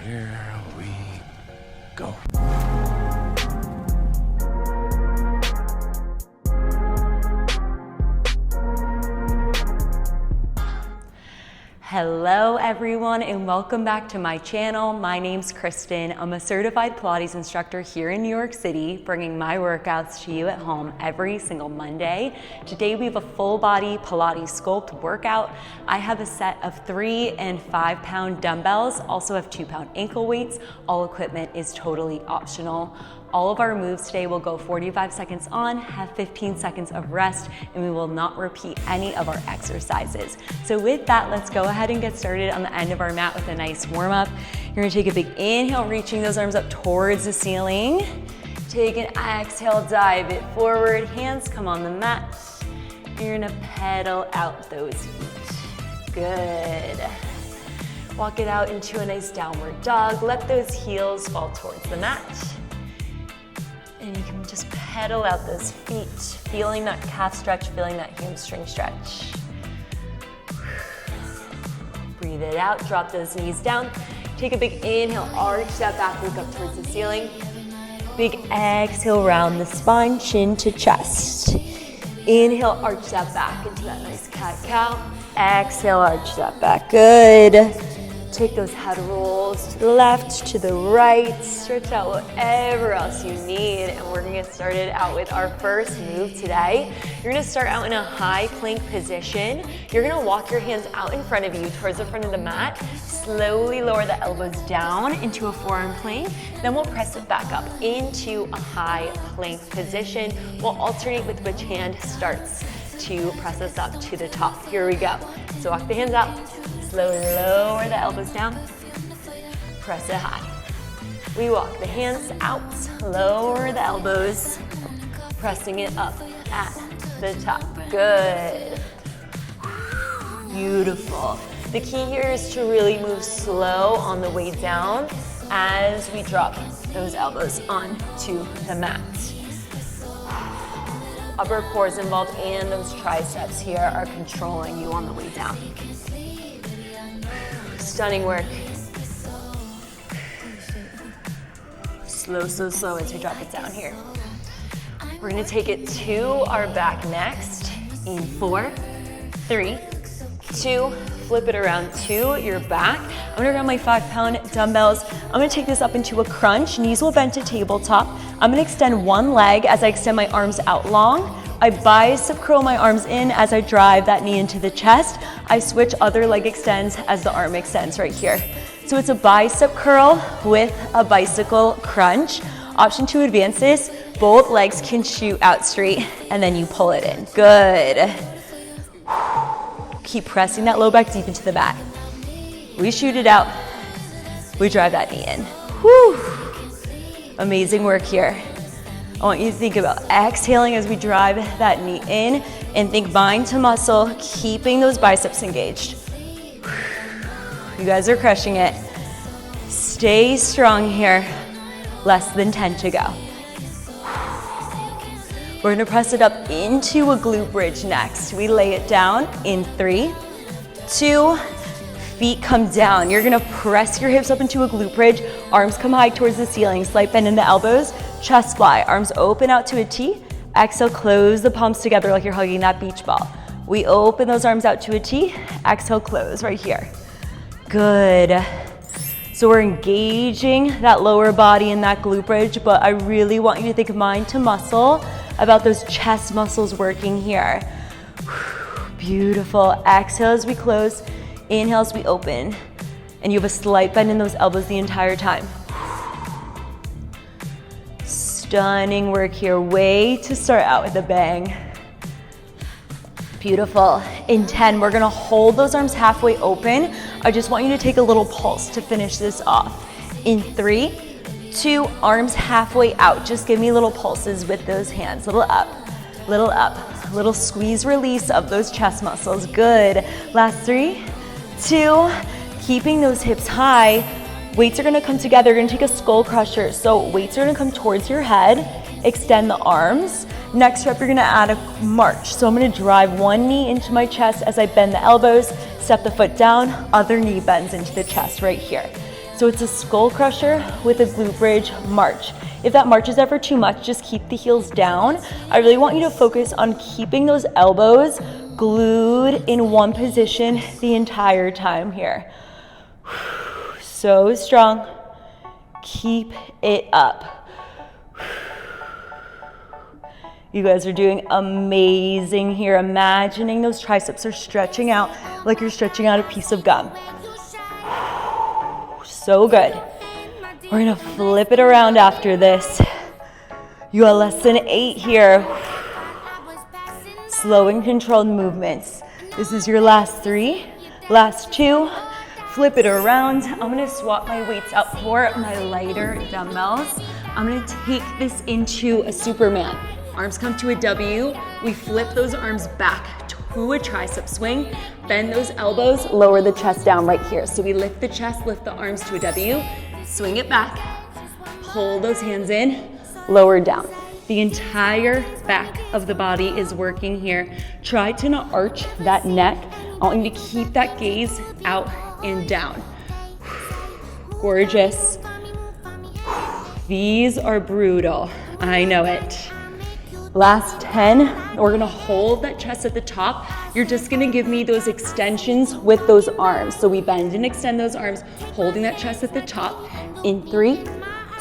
Here we go. Hello everyone and welcome back to my channel. My name's Kristen. I'm a certified Pilates instructor here in New York City, bringing my workouts to you at home every single Monday. Today we have a full body Pilates Sculpt workout. I have a set of 3 and 5 pound dumbbells, also have 2 pound ankle weights. All equipment is totally optional. All of our moves today will go 45 seconds on, have 15 seconds of rest, and we will not repeat any of our exercises. So with that, let's go ahead and get started on the end of our mat with a nice warm up. You're gonna take a big inhale, reaching those arms up towards the ceiling. Take an exhale, dive it forward, hands come on the mat. You're gonna pedal out those feet. Good. Walk it out into a nice downward dog. Let those heels fall towards the mat. And you can just pedal out those feet, feeling that calf stretch, feeling that hamstring stretch. Breathe it out, drop those knees down. Take a big inhale, arch that back, look up towards the ceiling. Big exhale, round the spine, chin to chest. Inhale, arch that back into that nice cat-cow. Exhale, arch that back, good. Take those head rolls to the left, to the right, stretch out whatever else you need, and we're gonna get started out with our first move today. You're gonna start out in a high plank position. You're gonna walk your hands out in front of you towards the front of the mat, slowly lower the elbows down into a forearm plank, then we'll press it back up into a high plank position. We'll alternate with which hand starts to press us up to the top. Here we go. So walk the hands out. Slowly lower the elbows down, press it high. We walk the hands out, lower the elbows, pressing it up at the top. Good. Beautiful. The key here is to really move slow on the way down as we drop those elbows onto the mat. Upper core is involved and those triceps here are controlling you on the way down. Stunning work. Slow, slow, slow as we drop it down here. We're gonna take it to our back next in 4, 3, 2, flip it around to your back. I'm gonna grab my 5 pound dumbbells. I'm gonna take this up into a crunch. Knees will bend to tabletop. I'm gonna extend one leg as I extend my arms out long. I bicep curl my arms in as I drive that knee into the chest. I switch other leg extends as the arm extends right here. So it's a bicep curl with a bicycle crunch. Option to advance this, both legs can shoot out straight and then you pull it in. Good. Keep pressing that low back deep into the mat. We shoot it out. We drive that knee in. Whew. Amazing work here. I want you to think about exhaling as we drive that knee in and think mind to muscle, keeping those biceps engaged. You guys are crushing it. Stay strong here. Less than 10 to go. We're gonna press it up into a glute bridge next. We lay it down in 3, 2, feet come down. You're gonna press your hips up into a glute bridge, arms come high towards the ceiling, slight bend in the elbows, chest fly, arms open out to a T. Exhale, close the palms together like you're hugging that beach ball. We open those arms out to a T. Exhale, close right here. Good. So we're engaging that lower body in that glute bridge, but I really want you to think mind to muscle about those chest muscles working here. Beautiful. Exhale as we close. Inhale as we open. And you have a slight bend in those elbows the entire time. Stunning work here. Way to start out with a bang. Beautiful. In 10, we're gonna hold those arms halfway open. I just want you to take a little pulse to finish this off. In 3, 2, arms halfway out. Just give me little pulses with those hands. Little up, little squeeze release of those chest muscles. Good. Last 3, 2, keeping those hips high. Weights are gonna come together. You're gonna take a skull crusher. So weights are gonna come towards your head. Extend the arms. Next rep, you're gonna add a march. So I'm gonna drive one knee into my chest as I bend the elbows, step the foot down, other knee bends into the chest right here. So it's a skull crusher with a glute bridge march. If that march is ever too much, just keep the heels down. I really want you to focus on keeping those elbows glued in one position the entire time here. So strong. Keep it up. You guys are doing amazing here. Imagining those triceps are stretching out like you're stretching out a piece of gum. So good. We're gonna flip it around after this. You got less than 8 here. Slow and controlled movements. This is your last 3, last 2. Flip it around. I'm gonna swap my weights out for my lighter dumbbells. I'm gonna take this into a Superman. Arms come to a W. We flip those arms back to a tricep swing. Bend those elbows, lower the chest down right here. So we lift the chest, lift the arms to a W, swing it back, pull those hands in, lower down. The entire back of the body is working here. Try to not arch that neck. I want you to keep that gaze out and down. Gorgeous. These are brutal. I know it. Last 10, we're gonna hold that chest at the top. You're just gonna give me those extensions with those arms. So we bend and extend those arms, holding that chest at the top. In 3,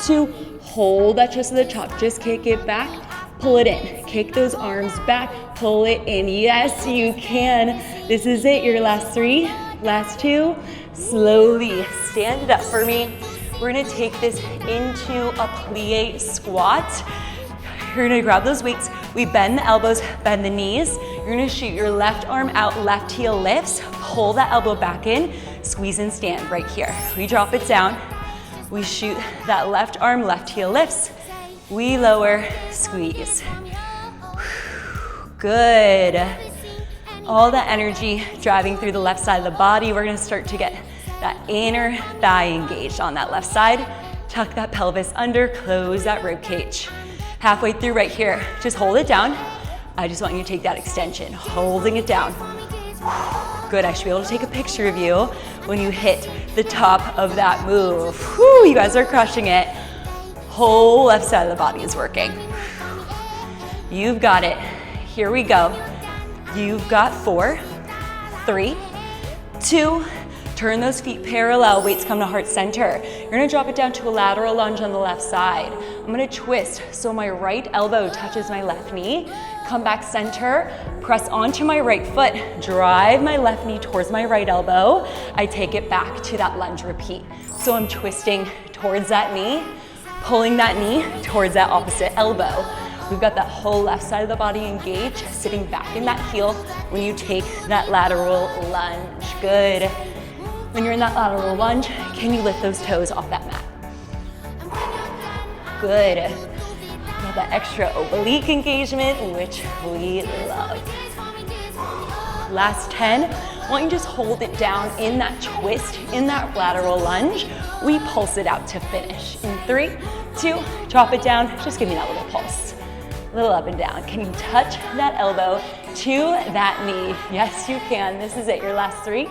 2, hold that chest at the top. Just kick it back, pull it in. Kick those arms back, pull it in. Yes, you can. This is it, your last 3, last 2. Slowly stand it up for me. We're gonna take this into a plie squat. You're gonna grab those weights. We bend the elbows, bend the knees. You're gonna shoot your left arm out, left heel lifts. Pull that elbow back in, squeeze and stand right here. We drop it down. We shoot that left arm, left heel lifts. We lower, squeeze. Good. All that energy driving through the left side of the body. We're gonna start to get that inner thigh engaged on that left side. Tuck that pelvis under, close that rib cage. Halfway through right here, just hold it down. I just want you to take that extension, holding it down. Good, I should be able to take a picture of you when you hit the top of that move. Whew, you guys are crushing it. Whole left side of the body is working. You've got it. Here we go. You've got 4, 3, 2, turn those feet parallel, weights come to heart center. You're gonna drop it down to a lateral lunge on the left side. I'm gonna twist so my right elbow touches my left knee. Come back center, press onto my right foot, drive my left knee towards my right elbow. I take it back to that lunge, repeat. So I'm twisting towards that knee, pulling that knee towards that opposite elbow. We've got that whole left side of the body engaged, sitting back in that heel when you take that lateral lunge. Good. When you're in that lateral lunge, can you lift those toes off that mat? Good. Got that extra oblique engagement, which we love. Last 10, I want you to just hold it down in that twist, in that lateral lunge. We pulse it out to finish. In 3, 2, drop it down. Just give me that little pulse. A little up and down. Can you touch that elbow to that knee? Yes, you can. This is it, your last 3.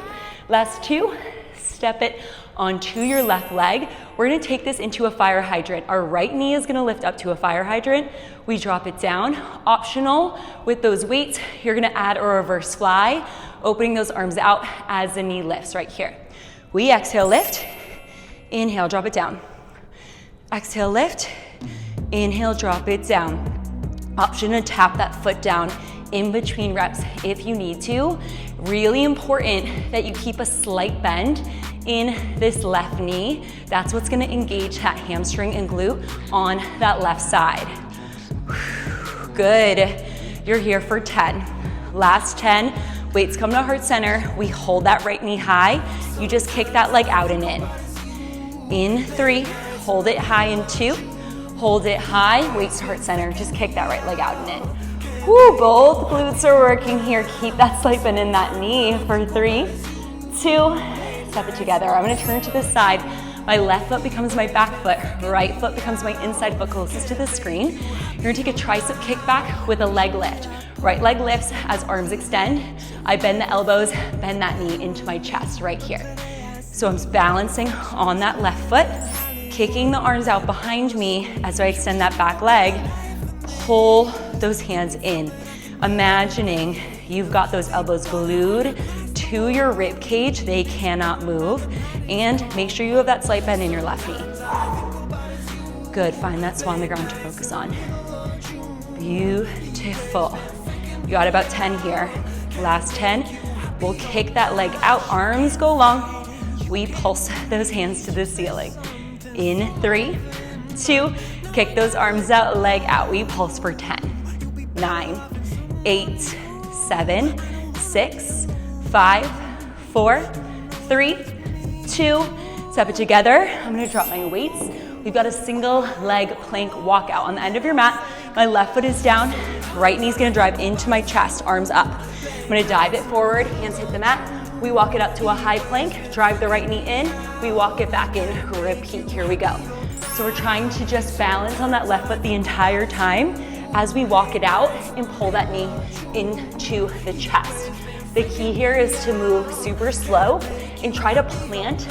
Last 2, step it onto your left leg. We're gonna take this into a fire hydrant. Our right knee is gonna lift up to a fire hydrant. We drop it down. Optional with those weights, you're gonna add a reverse fly, opening those arms out as the knee lifts right here. We exhale, lift. Inhale, drop it down. Exhale, lift. Inhale, drop it down. Option to tap that foot down in between reps if you need to. Really important that you keep a slight bend in this left knee. That's what's gonna engage that hamstring and glute on that left side. Good. You're here for 10. Last 10. Weights come to heart center. We hold that right knee high. You just kick that leg out and in. In 3, hold it high in 2. Hold it high, weights to heart center. Just kick that right leg out and in. Woo, both glutes are working here. Keep that slight bend in that knee for 3, 2, step it together. I'm gonna turn to the side. My left foot becomes my back foot. Right foot becomes my inside foot closest to the screen. You're gonna take a tricep kickback with a leg lift. Right leg lifts as arms extend. I bend the elbows, bend that knee into my chest right here. So I'm balancing on that left foot, kicking the arms out behind me as I extend that back leg, pull those hands in. Imagining you've got those elbows glued to your rib cage, they cannot move, and make sure you have that slight bend in your left knee. Good, find that spot on the ground to focus on. Beautiful. You got about 10 here. Last 10, we'll kick that leg out, arms go long. We pulse those hands to the ceiling. In 3, 2, kick those arms out, leg out. We pulse for 10, 9, 8, 7, 6, 5, 4, 3, 2, step it together. I'm gonna drop my weights. We've got a single leg plank walkout. On the end of your mat, my left foot is down, right knee's gonna drive into my chest, arms up. I'm gonna dive it forward, hands hit the mat. We walk it up to a high plank, drive the right knee in, we walk it back in, repeat, here we go. So we're trying to just balance on that left foot the entire time as we walk it out and pull that knee into the chest. The key here is to move super slow and try to plant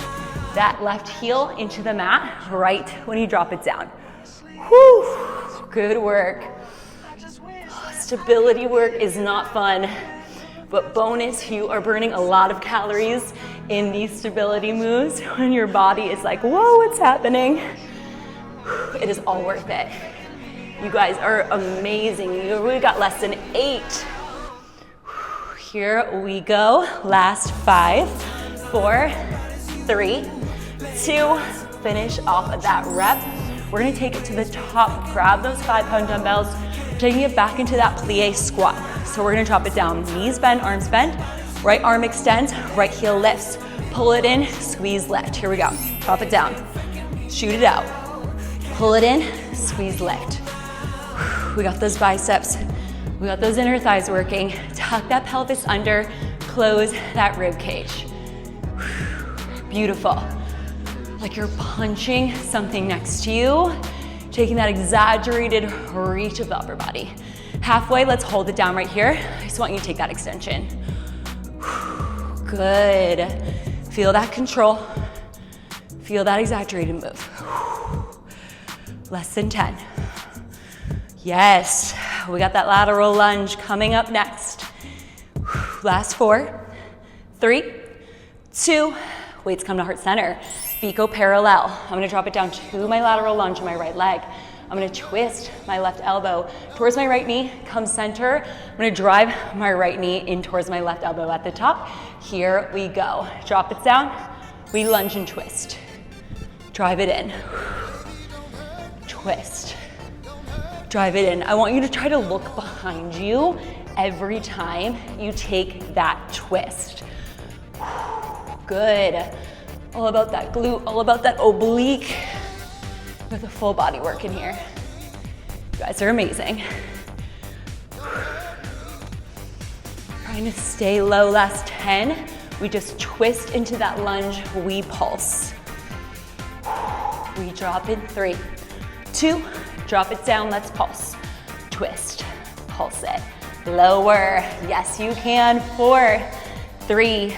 that left heel into the mat right when you drop it down. Whew, good work. Stability work is not fun, but bonus, you are burning a lot of calories in these stability moves when your body is like, whoa, what's happening? It is all worth it. You guys are amazing. You really got less than 8. Here we go. Last 5, 4, 3, 2, finish off of that rep. We're gonna take it to the top, grab those 5-pound dumbbells, taking it back into that plie squat. So we're gonna drop it down, knees bend, arms bend, right arm extends, right heel lifts, pull it in, squeeze lift. Here we go, drop it down, shoot it out, pull it in, squeeze lift. We got those biceps, we got those inner thighs working. Tuck that pelvis under, close that rib cage. Beautiful. Like you're punching something next to you, taking that exaggerated reach of the upper body. Halfway, let's hold it down right here. I just want you to take that extension. Good. Feel that control. Feel that exaggerated move. Less than 10. Yes, we got that lateral lunge coming up next. Last 4, 3, 2, weights come to heart center. Feet go parallel. I'm gonna drop it down to my lateral lunge on my right leg. I'm gonna twist my left elbow towards my right knee, come center. I'm gonna drive my right knee in towards my left elbow at the top. Here we go. Drop it down, we lunge and twist. Drive it in. Twist. Drive it in. I want you to try to look behind you every time you take that twist. Good. All about that glute, all about that oblique. With a full body work in here. You guys are amazing. Trying to stay low, last 10. We just twist into that lunge, we pulse. We drop in 3, 2, drop it down, let's pulse. Twist, pulse it. Lower, yes you can. 4, 3,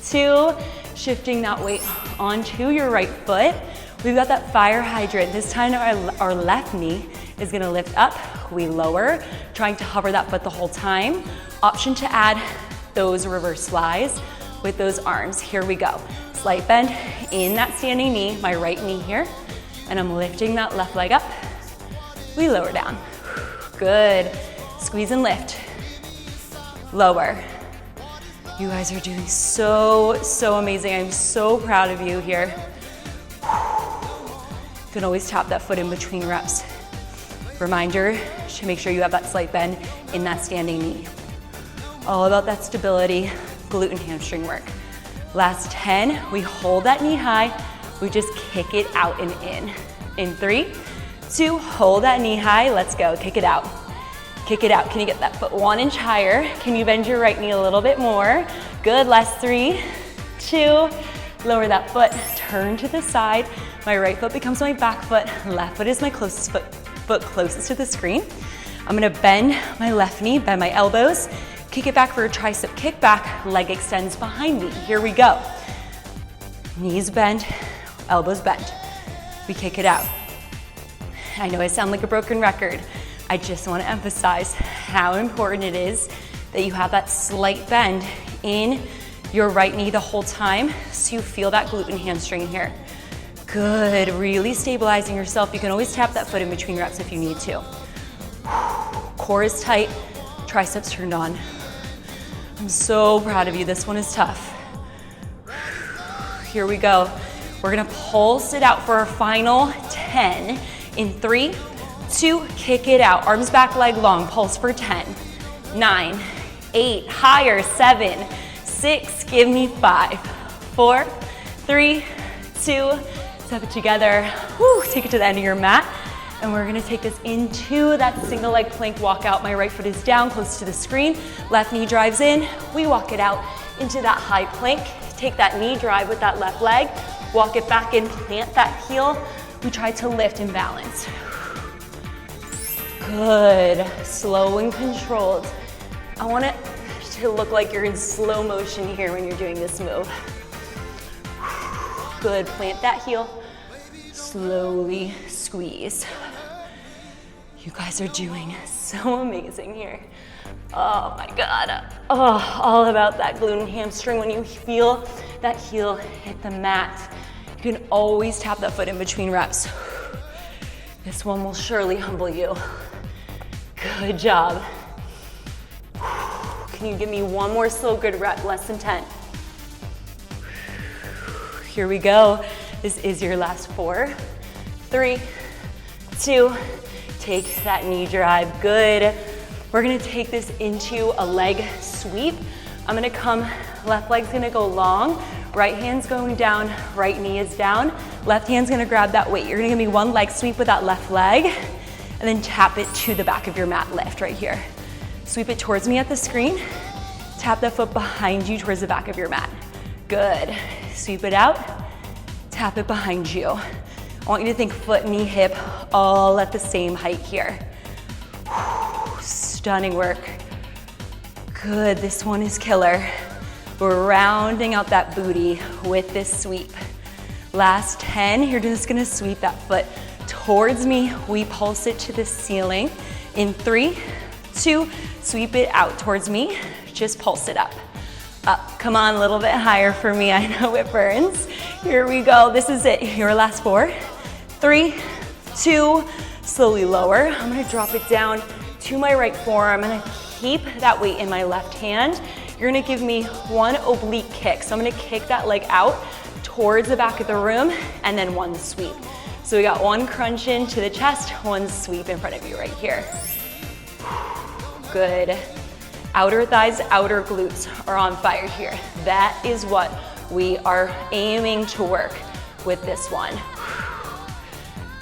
2, shifting that weight onto your right foot. We've got that fire hydrant. This time our left knee is gonna lift up, we lower, trying to hover that foot the whole time. Option to add those reverse flies with those arms. Here we go. Slight bend in that standing knee, my right knee here, and I'm lifting that left leg up. We lower down. Good. Squeeze and lift. Lower. You guys are doing so amazing. I'm so proud of you here. You can always tap that foot in between reps. Reminder to make sure you have that slight bend in that standing knee. All about that stability, glute and hamstring work. Last 10, we hold that knee high, we just kick it out and in. In 3, 2, hold that knee high, let's go, kick it out. Kick it out, can you get that foot 1 inch higher? Can you bend your right knee a little bit more? Good, last 3, 2, lower that foot, turn to the side. My right foot becomes my back foot, left foot is my closest foot closest to the screen. I'm gonna bend my left knee, bend my elbows, kick it back for a tricep kick back, leg extends behind me. Here we go. Knees bend, elbows bend. We kick it out. I know I sound like a broken record. I just want to emphasize how important it is that you have that slight bend in your right knee the whole time so you feel that glute and hamstring here. Good, really stabilizing yourself. You can always tap that foot in between reps if you need to. Core is tight, triceps turned on. I'm so proud of you. This one is tough. Here we go. We're gonna pulse it out for our final 10. In 3, 2, kick it out. Arms back, leg long. Pulse for 10, 9, 8, higher, 7, 6, give me 5, 4, 3, 2, step it together. Woo, take it to the end of your mat. And we're gonna take this into that single leg plank walkout. My right foot is down, close to the screen. Left knee drives in. We walk it out into that high plank. Take that knee drive with that left leg. Walk it back in, plant that heel. We try to lift and balance. Good, slow and controlled. I want it to look like you're in slow motion here when you're doing this move. Good, plant that heel. Slowly squeeze. You guys are doing so amazing here. Oh my God. Oh, all about that glute and hamstring. When you feel that heel hit the mat, you can always tap that foot in between reps. This one will surely humble you. Good job. Can you give me one more slow good rep, less than 10? Here we go. This is your last 4, 3, 2, take that knee drive, good. We're gonna take this into a leg sweep. I'm gonna come, left leg's gonna go long, right hand's going down, right knee is down, left hand's gonna grab that weight. You're gonna give me one leg sweep with that left leg, and then tap it to the back of your mat, lift right here. Sweep it towards me at the screen, tap that foot behind you towards the back of your mat. Good, sweep it out, tap it behind you. I want you to think foot, knee, hip, all at the same height here. Stunning work. Good, this one is killer. We're rounding out that booty with this sweep. Last 10, you're just gonna sweep that foot towards me. We pulse it to the ceiling. In 3, 2, sweep it out towards me. Just pulse it up. Up, come on, a little bit higher for me. I know it burns. Here we go, this is it. Your last 4, 3, 2, slowly lower. I'm gonna drop it down to my right forearm. I'm gonna keep that weight in my left hand. You're gonna give me one oblique kick. So I'm gonna kick that leg out towards the back of the room and then one sweep. So we got one crunch into the chest, one sweep in front of you right here. Good. Outer thighs, outer glutes are on fire here. That is what we are aiming to work with this one.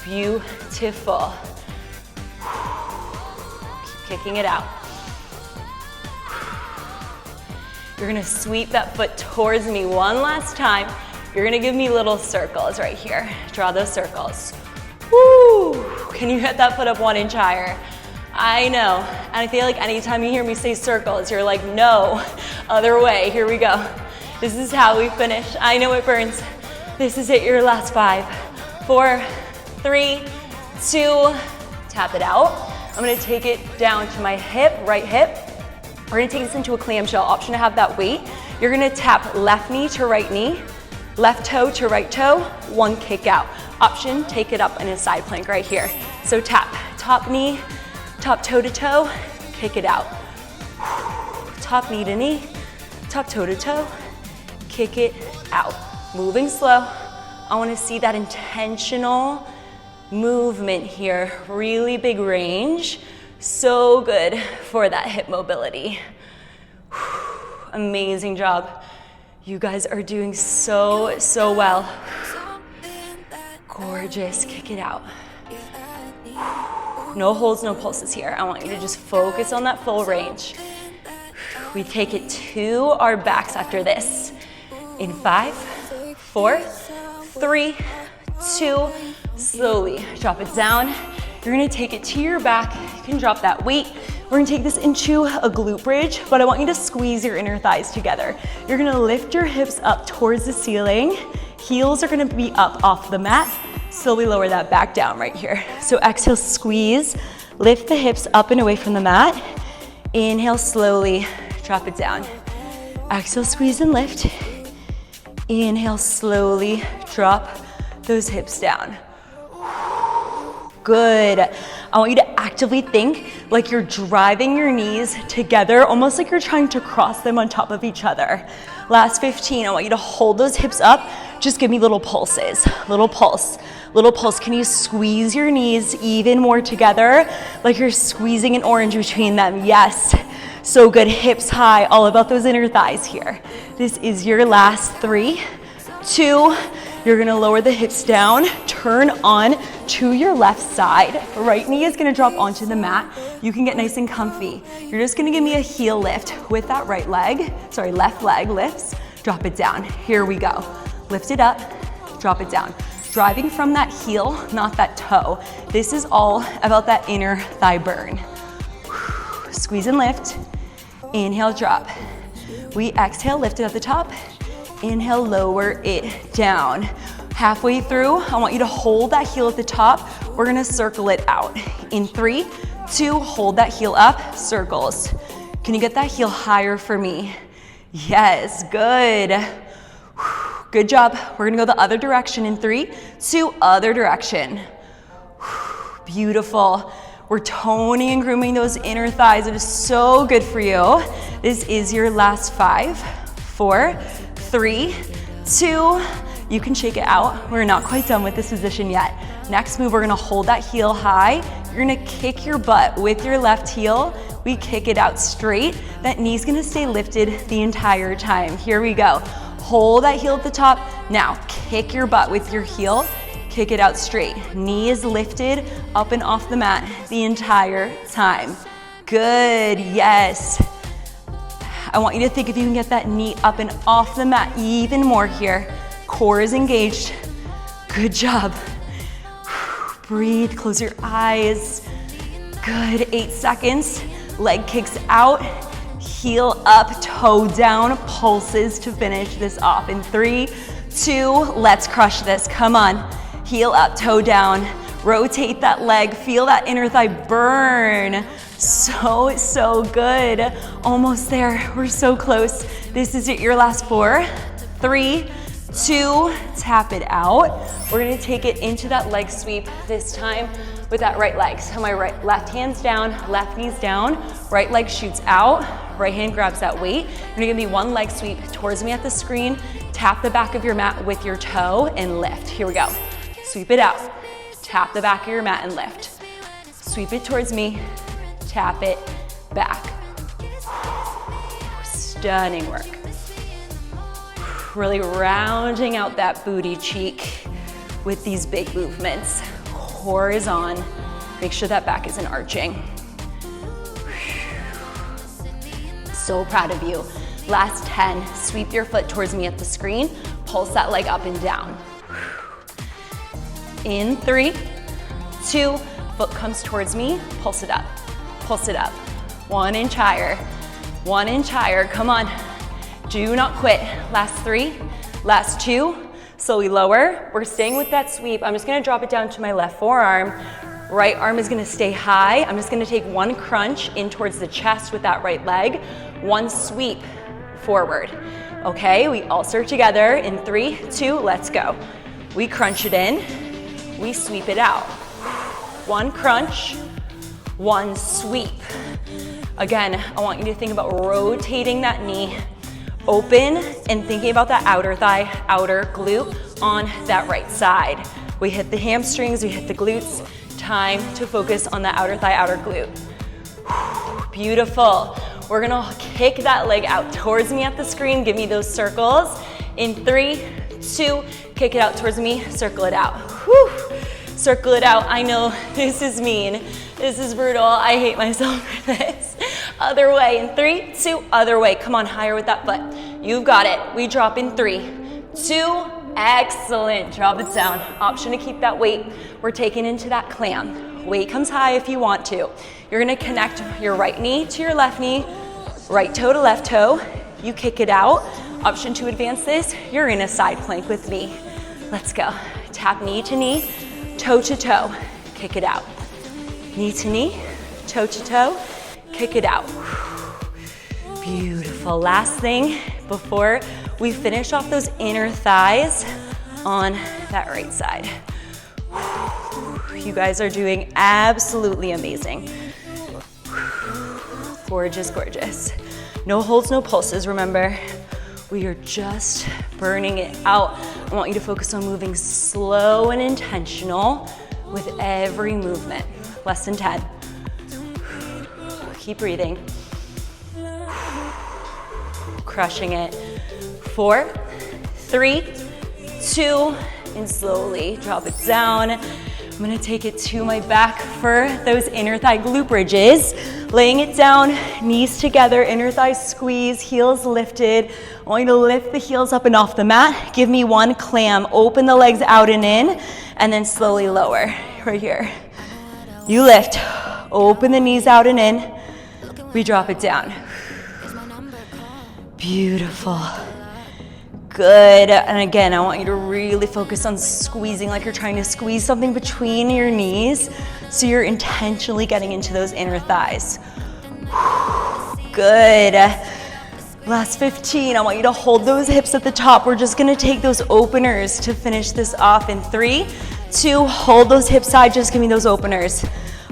Beautiful. Keep kicking it out. You're gonna sweep that foot towards me one last time. You're gonna give me little circles right here. Draw those circles. Woo! Can you get that foot up 1 inch higher? I know, and I feel like anytime you hear me say circles, you're like, no, other way. Here we go. This is how we finish. I know it burns. This is it, your last 5, 4, 3, 2, tap it out. I'm gonna take it down to my hip, right hip. We're gonna take this into a clamshell. Option to have that weight. You're gonna tap left knee to right knee, left toe to right toe, one kick out. Option, take it up in a side plank right here. So tap, top knee, top toe to toe, kick it out. Top knee to knee, top toe to toe, kick it out. Moving slow. I wanna see that intentional movement here. Really big range. So good for that hip mobility. Amazing job. You guys are doing so well. Gorgeous, kick it out. No holds, no pulses here. I want you to just focus on that full range. We take it to our backs after this. In 5, 4, 3, 2, slowly drop it down. You're gonna take it to your back. You can drop that weight. We're gonna take this into a glute bridge, but I want you to squeeze your inner thighs together. You're gonna lift your hips up towards the ceiling. Heels are gonna be up off the mat. Slowly lower that back down right here. So exhale, squeeze, lift the hips up and away from the mat. Inhale, slowly drop it down. Exhale, squeeze and lift. Inhale, slowly drop those hips down. Good. I want you to actively think like you're driving your knees together, almost like you're trying to cross them on top of each other. Last 15, I want you to hold those hips up. Just give me little pulses, little pulse, little pulse. Can you squeeze your knees even more together? Like you're squeezing an orange between them. Yes. So good. Hips high, all about those inner thighs here. This is your last 3, 2, you're gonna lower the hips down, turn on to your left side. Right knee is gonna drop onto the mat. You can get nice and comfy. You're just gonna give me a heel lift with that left leg lifts, drop it down. Here we go. Lift it up, drop it down. Driving from that heel, not that toe. This is all about that inner thigh burn. Squeeze and lift, inhale, drop. We exhale, lift it at the top. Inhale, lower it down. Halfway through, I want you to hold that heel at the top. We're gonna circle it out. In 3, 2, hold that heel up, circles. Can you get that heel higher for me? Yes, good. Good job. We're gonna go the other direction in 3, 2, other direction. Beautiful. We're toning and grooming those inner thighs. It is so good for you. This is your last 5, 4, 3, 2, you can shake it out. We're not quite done with this position yet. Next move, we're gonna hold that heel high. You're gonna kick your butt with your left heel. We kick it out straight. That knee's gonna stay lifted the entire time. Here we go. Hold that heel at the top. Now, kick your butt with your heel. Kick it out straight. Knee is lifted up and off the mat the entire time. Good, yes. I want you to think if you can get that knee up and off the mat even more here. Core is engaged. Good job. Breathe, close your eyes. Good, 8 seconds. Leg kicks out, heel up, toe down, pulses to finish this off. In 3, 2, let's crush this. Come on. Heel up, toe down. Rotate that leg, feel that inner thigh burn. So good. Almost there, we're so close. This is your last 4, 3, 2, tap it out. We're gonna take it into that leg sweep this time with that right leg. So my left hand's down, left knee's down, right leg shoots out, right hand grabs that weight. You're gonna give me one leg sweep towards me at the screen, tap the back of your mat with your toe and lift. Here we go. Sweep it out, tap the back of your mat and lift. Sweep it towards me, tap it back. Stunning work. Really rounding out that booty cheek with these big movements. Core is on. Make sure that back isn't arching. So proud of you. Last 10, sweep your foot towards me at the screen. Pulse that leg up and down. In 3, 2, foot comes towards me, pulse it up. Pulse it up. 1 inch higher. 1 inch higher. Come on. Do not quit. Last 3, last 2. Slowly lower. We're staying with that sweep. I'm just gonna drop it down to my left forearm. Right arm is gonna stay high. I'm just gonna take 1 crunch in towards the chest with that right leg. 1 sweep forward. Okay, we all start together in 3, 2, let's go. We crunch it in. We sweep it out. 1 crunch, 1 sweep. Again, I want you to think about rotating that knee open and thinking about that outer thigh, outer glute on that right side. We hit the hamstrings, we hit the glutes. Time to focus on the outer thigh, outer glute. Beautiful. We're gonna kick that leg out towards me at the screen. Give me those circles. In 3, 2, kick it out towards me, circle it out. Whew. Circle it out. I know this is mean. This is brutal. I hate myself for this. Other way. In 3, 2, other way. Come on, higher with that foot. You've got it. We drop in 3, 2, excellent. Drop it down. Option to keep that weight. We're taking into that clam. Weight comes high if you want to. You're gonna connect your right knee to your left knee, right toe to left toe. You kick it out. Option to advance this, you're in a side plank with me. Let's go. Tap knee to knee, toe to toe, kick it out. Knee to knee, toe to toe, kick it out. Beautiful. Last thing before we finish off those inner thighs on that right side. You guys are doing absolutely amazing. Gorgeous, gorgeous. No holds, no pulses, remember. We are just burning it out. I want you to focus on moving slow and intentional with every movement. Less than 10. Keep breathing. Crushing it. 4, 3, 2, and slowly drop it down. I'm gonna take it to my back for those inner thigh glute bridges. Laying it down, knees together, inner thighs squeeze, heels lifted. I want you to lift the heels up and off the mat. Give me one clam. Open the legs out and in, and then slowly lower. Right here. You lift. Open the knees out and in. We drop it down. Beautiful. Good. And again, I want you to really focus on squeezing like you're trying to squeeze something between your knees, so you're intentionally getting into those inner thighs. Good. Last 15, I want you to hold those hips at the top. We're just gonna take those openers to finish this off in 3, 2, hold those hips side, just give me those openers.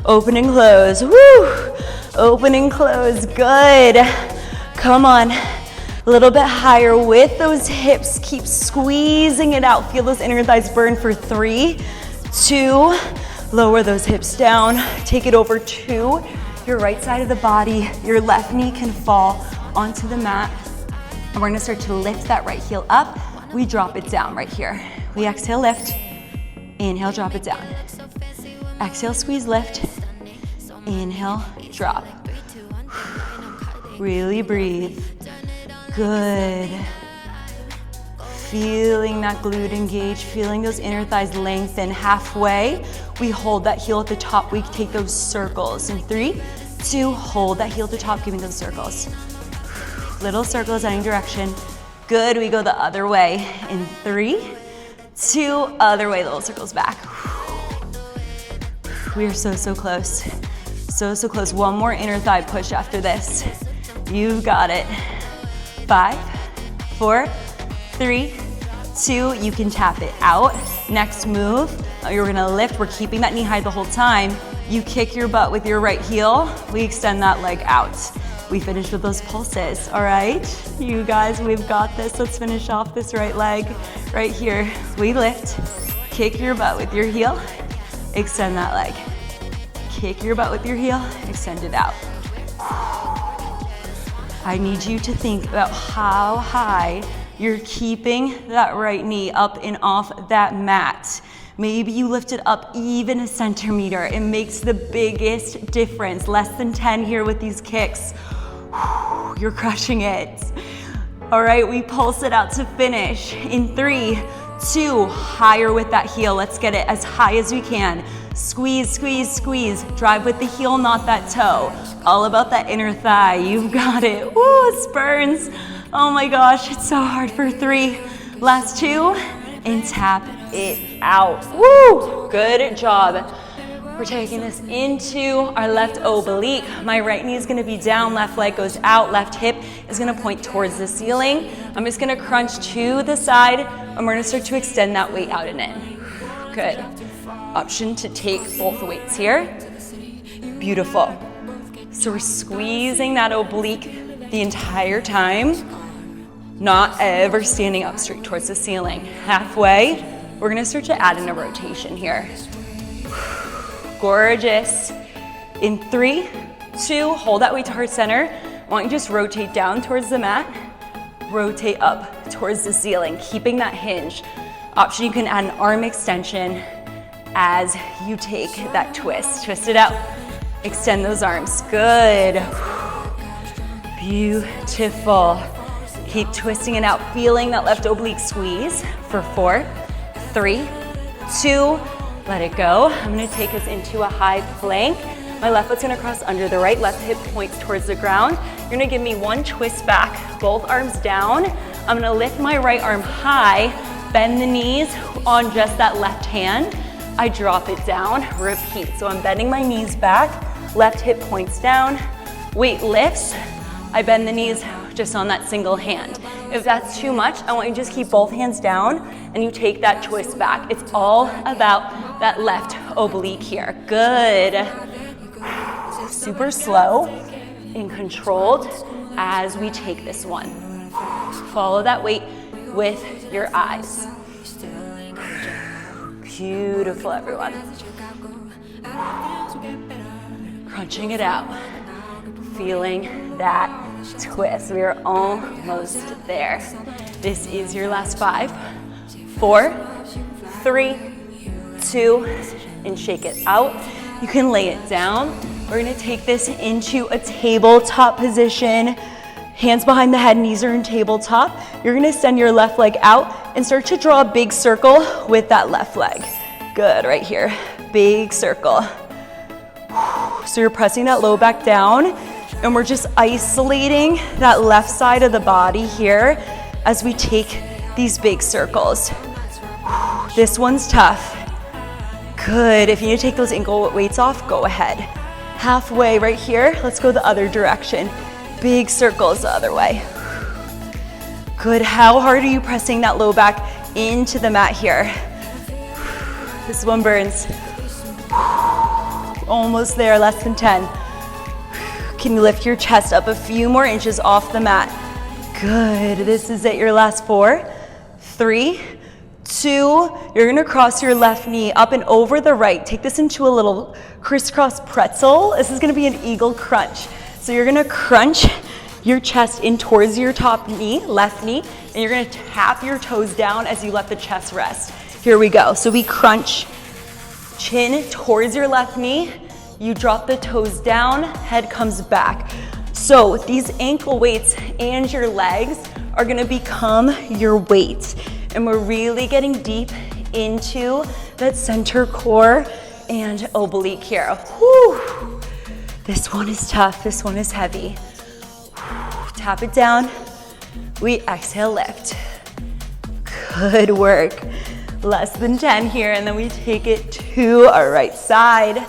Open and close, woo! Open and close, good. Come on, a little bit higher with those hips. Keep squeezing it out. Feel those inner thighs burn for 3, 2, lower those hips down. Take it over to your right side of the body. Your left knee can fall onto the mat. And we're gonna start to lift that right heel up. We drop it down right here. We exhale, lift. Inhale, drop it down. Exhale, squeeze, lift. Inhale, drop. Really breathe. Good. Feeling that glute engage, feeling those inner thighs lengthen. Halfway, we hold that heel at the top. We take those circles. In 3, 2, hold that heel at the top, give me those circles. Little circles any direction. Good, we go the other way. In 3, 2, other way, little circles back. We are so, so close. So, so close. One more inner thigh push after this. You've got it. 5, 4, 3, 2, you can tap it out. Next move, you're gonna lift. We're keeping that knee high the whole time. You kick your butt with your right heel. We extend that leg out. We finish with those pulses, all right? You guys, we've got this. Let's finish off this right leg right here. We lift, kick your butt with your heel, extend that leg. Kick your butt with your heel, extend it out. I need you to think about how high you're keeping that right knee up and off that mat. Maybe you lift it up even a centimeter. It makes the biggest difference. Less than 10 here with these kicks. You're crushing it. All right, we pulse it out to finish. In 3, 2, higher with that heel. Let's get it as high as we can. Squeeze, squeeze, squeeze. Drive with the heel, not that toe. All about that inner thigh. You've got it. Woo, it burns. Oh my gosh, it's so hard for 3. Last 2, and tap it out. Woo, good job. We're taking this into our left oblique. My right knee is gonna be down, left leg goes out, left hip is gonna point towards the ceiling. I'm just gonna crunch to the side, and we're gonna start to extend that weight out and in. Good. Option to take both weights here. Beautiful. So we're squeezing that oblique the entire time, not ever standing up straight towards the ceiling. Halfway, we're gonna start to add in a rotation here. Gorgeous. In 3, 2, hold that weight to heart center. I want you to just rotate down towards the mat, rotate up towards the ceiling, keeping that hinge. Option, you can add an arm extension as you take that twist. Twist it out, extend those arms. Good. Beautiful. Keep twisting it out, feeling that left oblique squeeze for 4, 3, 2, let it go. I'm gonna take us into a high plank. My left foot's gonna cross under the right, left hip points towards the ground. You're gonna give me one twist back, both arms down. I'm gonna lift my right arm high, bend the knees, on just that left hand, I drop it down, repeat. So I'm bending my knees back, left hip points down, weight lifts, I bend the knees just on that single hand. If that's too much, I want you to just keep both hands down and you take that twist back. It's all about that left oblique here. Good. Super slow and controlled as we take this one. Follow that weight with your eyes. Beautiful, everyone. Crunching it out. Feeling that twist. We are almost there. This is your last 5, 4, 3, 2, and shake it out. You can lay it down. We're gonna take this into a tabletop position. Hands behind the head, knees are in tabletop. You're gonna send your left leg out and start to draw a big circle with that left leg. Good, right here, big circle. So you're pressing that low back down, and we're just isolating that left side of the body here as we take these big circles. This one's tough. Good, if you need to take those ankle weights off, go ahead. Halfway right here, let's go the other direction. Big circles the other way. Good, how hard are you pressing that low back into the mat here? This one burns. Almost there, less than 10. Can you lift your chest up a few more inches off the mat? Good, this is it, your last 4, 3, 2, you're gonna cross your left knee up and over the right. Take this into a little crisscross pretzel. This is gonna be an eagle crunch. So you're gonna crunch your chest in towards your top knee, left knee, and you're gonna tap your toes down as you let the chest rest. Here we go. So we crunch, chin towards your left knee, you drop the toes down, head comes back. So these ankle weights and your legs are gonna become your weights. And we're really getting deep into that center core and oblique here. Whew. This one is tough, this one is heavy. Tap it down, we exhale, lift. Good work. Less than 10 here, and then we take it to our right side.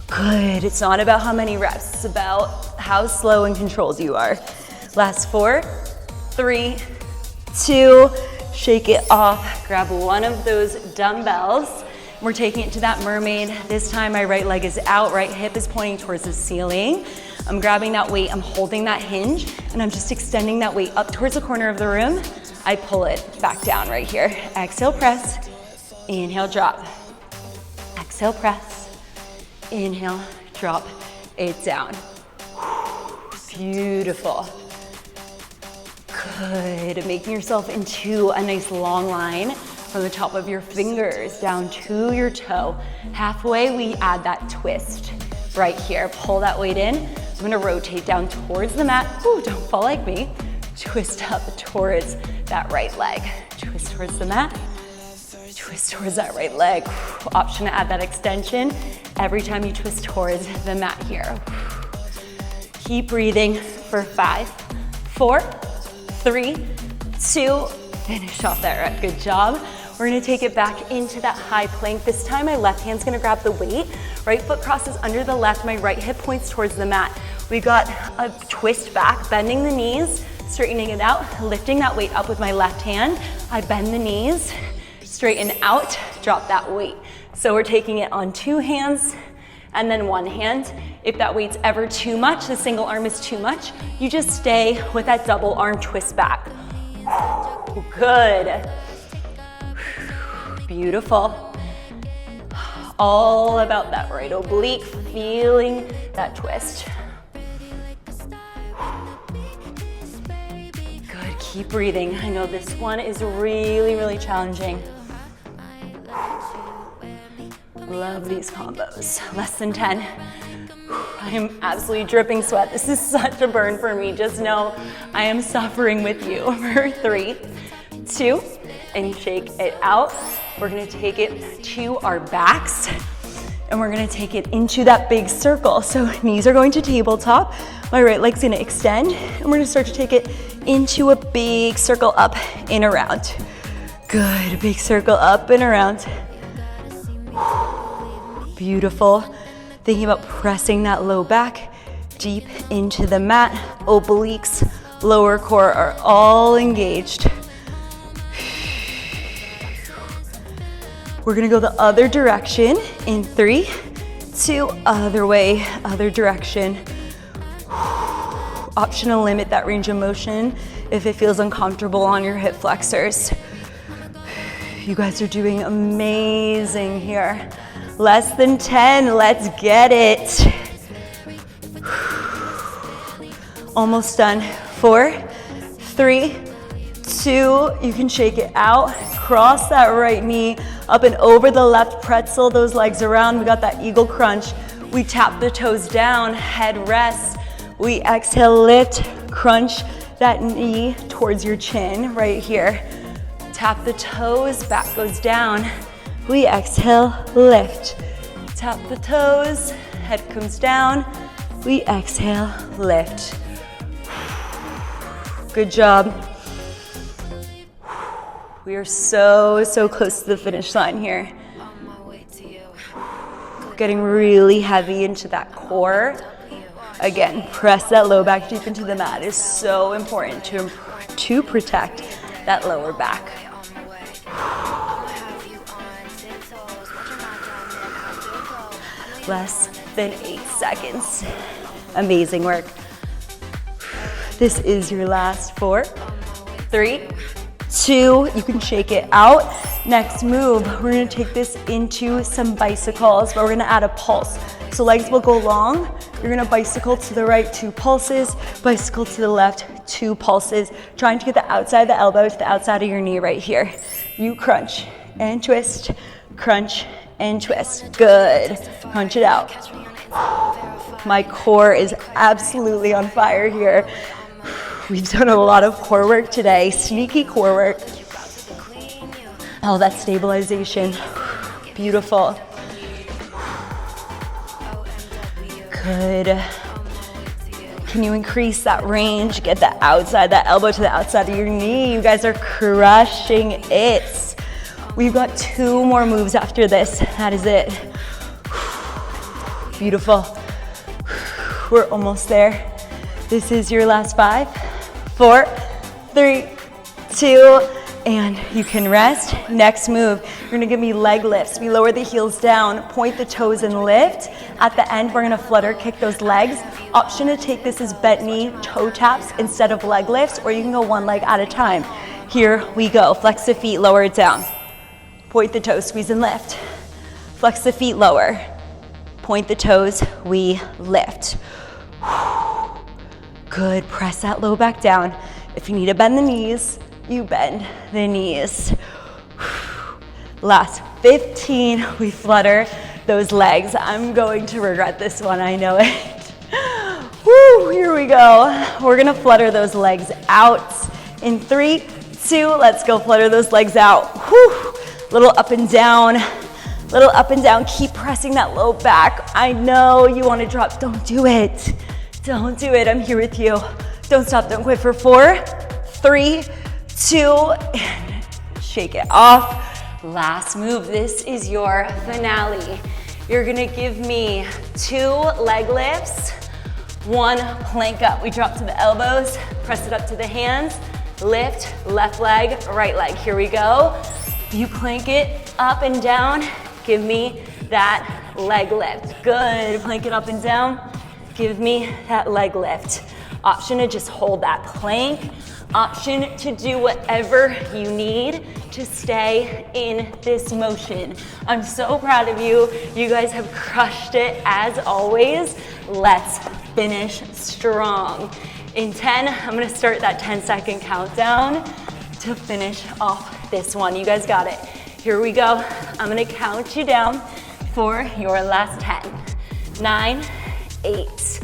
Good, it's not about how many reps, it's about how slow and controlled you are. Last 4, 3, 2, shake it off. Grab one of those dumbbells. We're taking it to that mermaid. This time my right leg is out, right hip is pointing towards the ceiling. I'm grabbing that weight, I'm holding that hinge, and I'm just extending that weight up towards the corner of the room. I pull it back down right here. Exhale, press, inhale, drop. Exhale, press, inhale, drop it down. Beautiful. Good, making yourself into a nice long line from the top of your fingers down to your toe. Halfway, we add that twist right here. Pull that weight in. I'm gonna rotate down towards the mat. Ooh, don't fall like me. Twist up towards that right leg. Twist towards the mat. Twist towards that right leg. Option to add that extension every time you twist towards the mat here. Keep breathing for 5, 4, 3, 2, finish off that rep. Good job. We're gonna take it back into that high plank. This time my left hand's gonna grab the weight. Right foot crosses under the left, my right hip points towards the mat. We got a twist back, bending the knees, straightening it out, lifting that weight up with my left hand. I bend the knees, straighten out, drop that weight. So we're taking it on 2 hands and then 1 hand. If that weight's ever too much, the single arm is too much, you just stay with that double arm twist back. Good. Beautiful. All about that right oblique, feeling that twist. Good, keep breathing. I know this one is really, really challenging. Love these combos. Less than 10. I am absolutely dripping sweat. This is such a burn for me. Just know I am suffering with you. For 3, 2, and shake it out. We're gonna take it to our backs and we're gonna take it into that big circle. So knees are going to tabletop. My right leg's gonna extend and we're gonna start to take it into a big circle up and around. Good, big circle up and around. Beautiful. Thinking about pressing that low back deep into the mat. Obliques, lower core are all engaged. We're gonna go the other direction in 3, 2, other way, other direction. Option to limit that range of motion if it feels uncomfortable on your hip flexors. You guys are doing amazing here. Less than 10, let's get it. Almost done. 4, 3, 2, you can shake it out. Cross that right knee up and over the left pretzel, those legs around. We got that eagle crunch. We tap the toes down, head rests. We exhale, lift, crunch that knee towards your chin right here. Tap the toes, back goes down. We exhale, lift. Tap the toes, head comes down. We exhale, lift. Good job. We are so close to the finish line here. Getting really heavy into that core. Again, press that low back deep into the mat. It is so important to protect that lower back. Less than 8 seconds. Amazing work. This is your last 4, 3, 2, you can shake it out. Next move, we're gonna take this into some bicycles, but we're gonna add a pulse. So legs will go long. You're gonna bicycle to the right, 2 pulses, bicycle to the left, 2 pulses, trying to get the outside of the elbow to the outside of your knee right here. You crunch and twist, crunch and twist. Good, crunch it out. My core is absolutely on fire here. We've done a lot of core work today, sneaky core work. Oh, that stabilization, beautiful. Good. Can you increase that range? Get the outside, that elbow to the outside of your knee. You guys are crushing it. We've got 2 more moves after this. That is it. Beautiful. We're almost there. This is your last 5, 4, 3, 2, and you can rest. Next move, you're gonna give me leg lifts. We lower the heels down, point the toes and lift. At the end, we're gonna flutter kick those legs. Option to take this as bent knee toe taps instead of leg lifts, or you can go 1 leg at a time. Here we go. Flex the feet, lower it down. Point the toes, squeeze and lift. Flex the feet, lower. Point the toes, we lift. Good, press that low back down. If you need to bend the knees, you bend the knees. Last 15, we flutter those legs. I'm going to regret this one, I know it. Woo, here we go. We're gonna flutter those legs out. In 3, 2, let's go flutter those legs out. Woo, little up and down, little up and down. Keep pressing that low back. I know you wanna drop, don't do it. Don't do it, I'm here with you. Don't stop, don't quit for 4, 3, 2, and shake it off. Last move, this is your finale. You're gonna give me 2 leg lifts, 1 plank up. We drop to the elbows, press it up to the hands, lift, left leg, right leg. Here we go. You plank it up and down, give me that leg lift. Good, plank it up and down. Give me that leg lift. Option to just hold that plank. Option to do whatever you need to stay in this motion. I'm so proud of you. You guys have crushed it as always. Let's finish strong. In 10, I'm gonna start that 10-second countdown to finish off this one. You guys got it. Here we go. I'm gonna count you down for your last 10. 9, 8,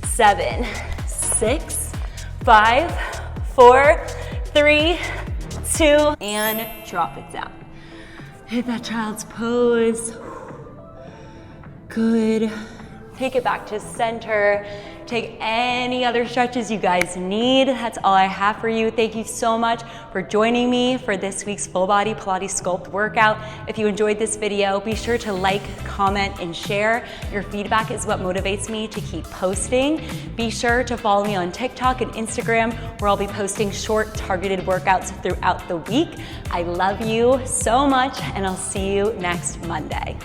7, 6, 5, 4, 3, 2, and drop it down. Hit that child's pose. Good. Take it back to center. Take any other stretches you guys need. That's all I have for you. Thank you so much for joining me for this week's full body Pilates Sculpt workout. If you enjoyed this video, be sure to like, comment, and share. Your feedback is what motivates me to keep posting. Be sure to follow me on TikTok and Instagram, where I'll be posting short targeted workouts throughout the week. I love you so much, and I'll see you next Monday.